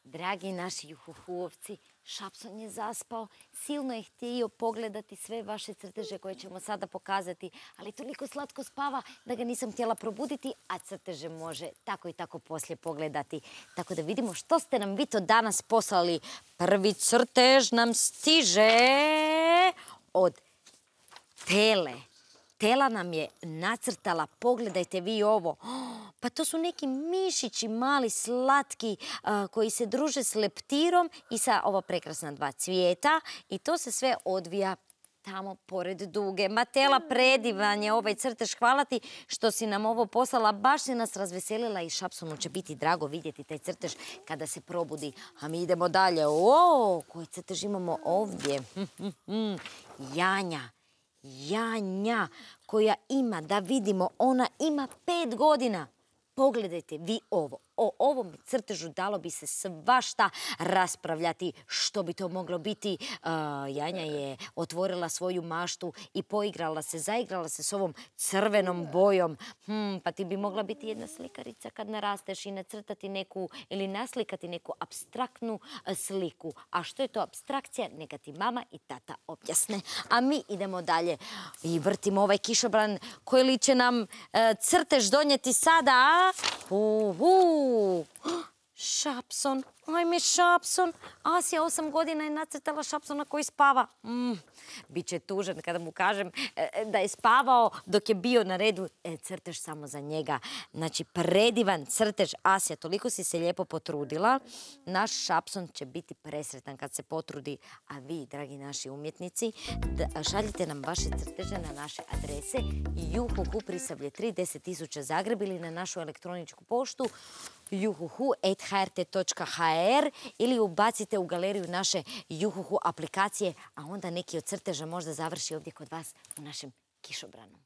Dragi naši juhuhuovci, Šapson je zaspao, silno je htio pogledati sve vaše crteže koje ćemo sada pokazati, ali toliko slatko spava da ga nisam htjela probuditi, a crteže može tako i tako poslije pogledati. Tako da vidimo što ste nam vi to danas poslali. Prvi crtež nam stiže od Tele. Tela nam je nacrtala, pogledajte vi ovo. Pa to su neki mišići mali, slatki, koji se druže s leptirom i sa ova prekrasna dva cvijeta. I to se sve odvija tamo pored duge. Tela, predivan je ovaj crtež. Hvala ti što si nam ovo poslala. Baš si nas razveselila i Šapsonu će biti drago vidjeti taj crtež kada se probudi. A mi idemo dalje. Koji crtež imamo ovdje? Janja koja ima, da vidimo, ona ima 5 godina. Pogledajte vi ovo. O ovom crtežu dalo bi se svašta raspravljati. Što bi to moglo biti? Janja je otvorila svoju maštu i poigrala se, zaigrala se s ovom crvenom bojom. Pa ti bi mogla biti jedna slikarica kad narasteš i nacrtati neku ili naslikati neku apstraktnu sliku. A što je to apstrakcija? Neka ti mama i tata objasne. A mi idemo dalje i vrtimo ovaj kišobran koji li će nam crtež donijeti sada. Šapson, ajme Šapson. Asija 8 godina je nacrtala Šapsona koji spava. Biće tužan kada mu kažem da je spavao dok je bio na redu crtež samo za njega. Znači, predivan crtež. Asija, toliko si se lijepo potrudila. Naš Šapson će biti presretan kad se potrudi. A vi, dragi naši umjetnici, šaljite nam vaše crteže na naše adrese Juhuhu Prisavlje 3, 10.000 Zagreb ili na našu elektroničku poštu juhuhu@hrt.hr ili ubacite u galeriju naše Juhuhu aplikacije, a onda neki od crteža možda završi ovdje kod vas u našem kišobranu.